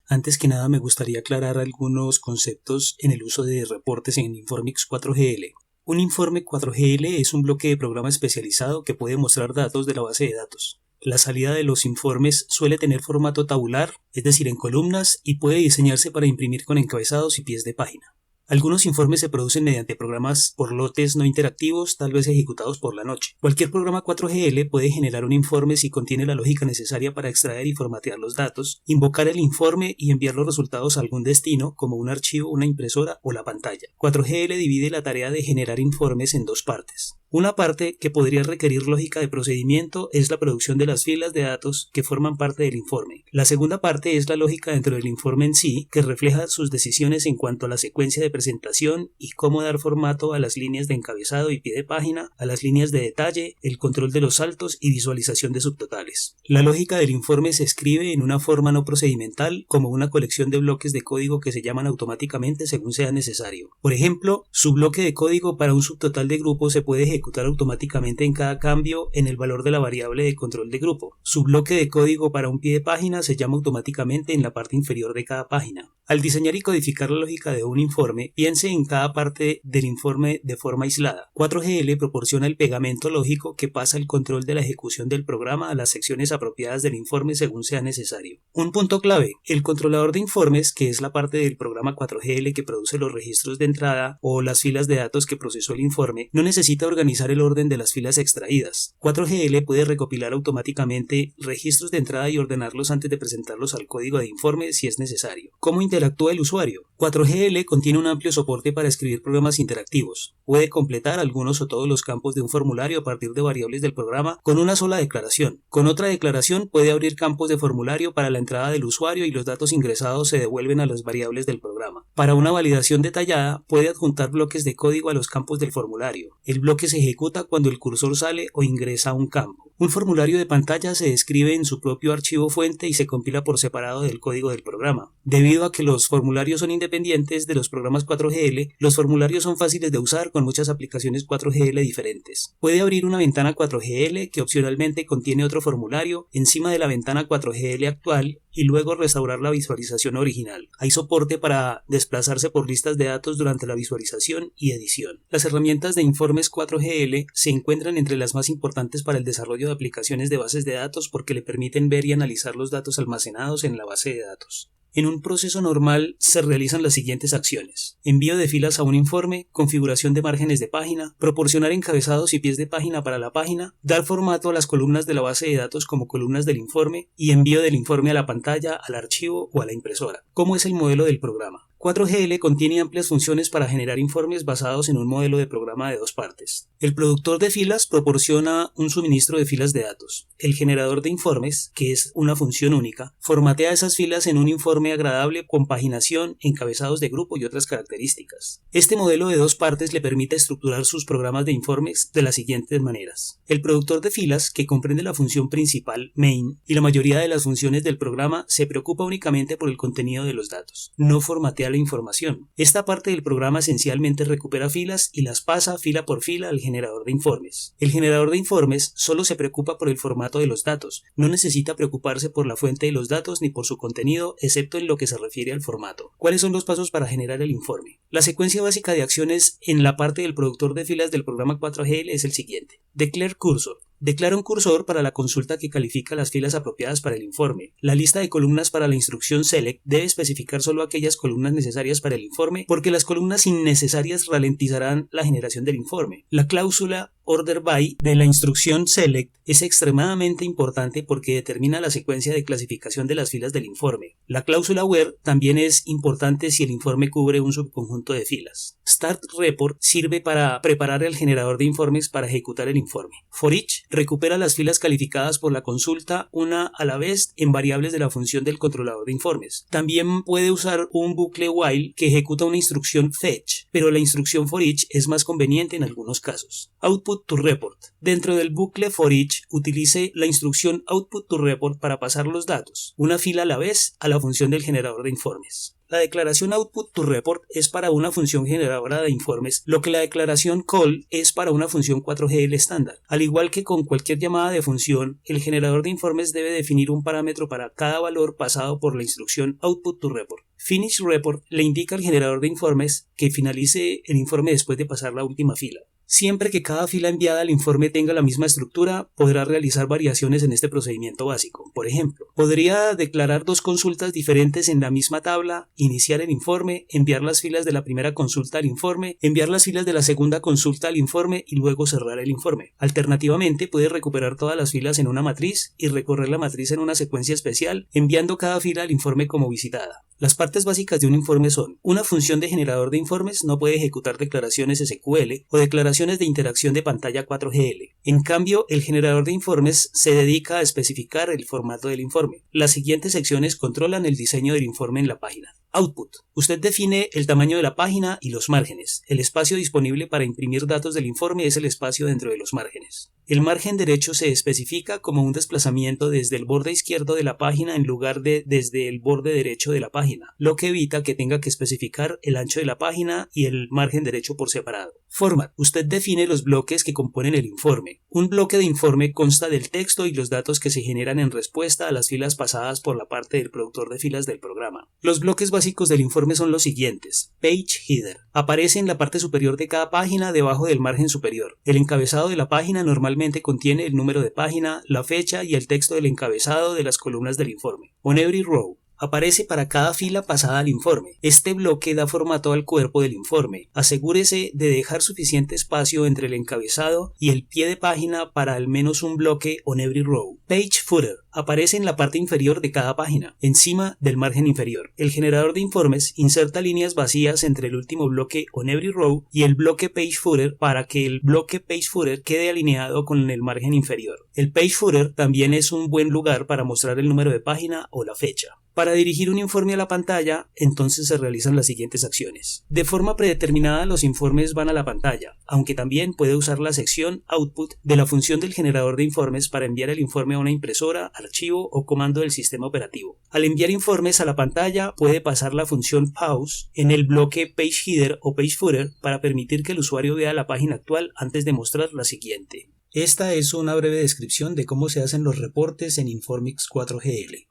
Antes que nada me gustaría aclarar algunos conceptos en el uso de reportes en Informix 4GL. Un informe 4GL es un bloque de programa especializado que puede mostrar datos de la base de datos. La salida de los informes suele tener formato tabular, es decir, en columnas, y puede diseñarse para imprimir con encabezados y pies de página. Algunos informes se producen mediante programas por lotes no interactivos, tal vez ejecutados por la noche. Cualquier programa 4GL puede generar un informe si contiene la lógica necesaria para extraer y formatear los datos, invocar el informe y enviar los resultados a algún destino, como un archivo, una impresora o la pantalla. 4GL divide la tarea de generar informes en dos partes. Una parte que podría requerir lógica de procedimiento es la producción de las filas de datos que forman parte del informe. La segunda parte es la lógica dentro del informe en sí, que refleja sus decisiones en cuanto a la secuencia de presentación y cómo dar formato a las líneas de encabezado y pie de página, a las líneas de detalle, el control de los saltos y visualización de subtotales. La lógica del informe se escribe en una forma no procedimental, como una colección de bloques de código que se llaman automáticamente según sea necesario. Por ejemplo, su bloque de código para un subtotal de grupo se puede ejecutar automáticamente en cada cambio en el valor de la variable de control de grupo. Su bloque de código para un pie de página se llama automáticamente en la parte inferior de cada página. Al diseñar y codificar la lógica de un informe, piense en cada parte del informe de forma aislada. 4GL proporciona el pegamento lógico que pasa el control de la ejecución del programa a las secciones apropiadas del informe según sea necesario. Un punto clave: el controlador de informes, que es la parte del programa 4GL que produce los registros de entrada o las filas de datos que procesó el informe, no necesita organizar el orden de las filas extraídas. 4GL puede recopilar automáticamente registros de entrada y ordenarlos antes de presentarlos al código de informe si es necesario. ¿Cómo interactúa el usuario? 4GL contiene un amplio soporte para escribir programas interactivos. Puede completar algunos o todos los campos de un formulario a partir de variables del programa con una sola declaración. Con otra declaración puede abrir campos de formulario para la entrada del usuario y los datos ingresados se devuelven a las variables del programa. Para una validación detallada, puede adjuntar bloques de código a los campos del formulario. El bloque se ejecuta cuando el cursor sale o ingresa a un campo. Un formulario de pantalla se describe en su propio archivo fuente y se compila por separado del código del programa. Debido a que los formularios son independientes de los programas 4GL, los formularios son fáciles de usar con muchas aplicaciones 4GL diferentes. Puede abrir una ventana 4GL que opcionalmente contiene otro formulario encima de la ventana 4GL actual y luego restaurar la visualización original. Hay soporte para desplazarse por listas de datos durante la visualización y edición. Las herramientas de informes 4GL se encuentran entre las más importantes para el desarrollo de aplicaciones de bases de datos porque le permiten ver y analizar los datos almacenados en la base de datos. En un proceso normal se realizan las siguientes acciones: envío de filas a un informe, configuración de márgenes de página, proporcionar encabezados y pies de página para la página, dar formato a las columnas de la base de datos como columnas del informe y envío del informe a la pantalla, al archivo o a la impresora. ¿Cómo es el modelo del programa? 4GL contiene amplias funciones para generar informes basados en un modelo de programa de dos partes. El productor de filas proporciona un suministro de filas de datos. El generador de informes, que es una función única, formatea esas filas en un informe agradable con paginación, encabezados de grupo y otras características. Este modelo de dos partes le permite estructurar sus programas de informes de las siguientes maneras. El productor de filas, que comprende la función principal, main, y la mayoría de las funciones del programa, se preocupa únicamente por el contenido de los datos. No formatea la información. Esta parte del programa esencialmente recupera filas y las pasa fila por fila al generador de informes. El generador de informes solo se preocupa por el formato de los datos, no necesita preocuparse por la fuente de los datos ni por su contenido, excepto en lo que se refiere al formato. ¿Cuáles son los pasos para generar el informe? La secuencia básica de acciones en la parte del productor de filas del programa 4GL es el siguiente: declare cursor. Declara un cursor para la consulta que califica las filas apropiadas para el informe. La lista de columnas para la instrucción select debe especificar solo aquellas columnas necesarias para el informe, porque las columnas innecesarias ralentizarán la generación del informe. La cláusula order by de la instrucción select es extremadamente importante porque determina la secuencia de clasificación de las filas del informe. La cláusula where también es importante si el informe cubre un subconjunto de filas. Start report sirve para preparar el generador de informes para ejecutar el informe. For each recupera las filas calificadas por la consulta una a la vez en variables de la función del controlador de informes. También puede usar un bucle while que ejecuta una instrucción fetch, pero la instrucción for each es más conveniente en algunos casos. Output to report. Dentro del bucle for each, utilice la instrucción output to report para pasar los datos, una fila a la vez, a la función del generador de informes. La declaración output to report es para una función generadora de informes, lo que la declaración call es para una función 4GL estándar. Al igual que con cualquier llamada de función, el generador de informes debe definir un parámetro para cada valor pasado por la instrucción output to report. Finish report le indica al generador de informes que finalice el informe después de pasar la última fila. Siempre que cada fila enviada al informe tenga la misma estructura, podrá realizar variaciones en este procedimiento básico. Por ejemplo, podría declarar dos consultas diferentes en la misma tabla, iniciar el informe, enviar las filas de la primera consulta al informe, enviar las filas de la segunda consulta al informe y luego cerrar el informe. Alternativamente, puede recuperar todas las filas en una matriz y recorrer la matriz en una secuencia especial, enviando cada fila al informe como visitada. Las partes básicas de un informe son: una función de generador de informes no puede ejecutar declaraciones SQL o declaraciones de interacción de pantalla 4GL. En cambio, el generador de informes se dedica a especificar el formato del informe. Las siguientes secciones controlan el diseño del informe en la página. Output. Usted define el tamaño de la página y los márgenes. El espacio disponible para imprimir datos del informe es el espacio dentro de los márgenes. El margen derecho se especifica como un desplazamiento desde el borde izquierdo de la página en lugar de desde el borde derecho de la página, lo que evita que tenga que especificar el ancho de la página y el margen derecho por separado. Format. Usted define los bloques que componen el informe. Un bloque de informe consta del texto y los datos que se generan en respuesta a las filas pasadas por la parte del productor de filas del programa. Los bloques básicos del informe son los siguientes. Page header. Aparece en la parte superior de cada página debajo del margen superior. El encabezado de la página normalmente contiene el número de página, la fecha y el texto del encabezado de las columnas del informe. On every row. Aparece para cada fila pasada al informe. Este bloque da formato al cuerpo del informe. Asegúrese de dejar suficiente espacio entre el encabezado y el pie de página para al menos un bloque on every row. Page footer. Aparece en la parte inferior de cada página, encima del margen inferior. El generador de informes inserta líneas vacías entre el último bloque on every row y el bloque page footer para que el bloque page footer quede alineado con el margen inferior. El page footer también es un buen lugar para mostrar el número de página o la fecha. Para dirigir un informe a la pantalla, entonces se realizan las siguientes acciones. De forma predeterminada, los informes van a la pantalla, aunque también puede usar la sección Output de la función del generador de informes para enviar el informe a una impresora, archivo o comando del sistema operativo. Al enviar informes a la pantalla, puede pasar la función Pause en el bloque Page Header o Page Footer para permitir que el usuario vea la página actual antes de mostrar la siguiente. Esta es una breve descripción de cómo se hacen los reportes en Informix 4GL.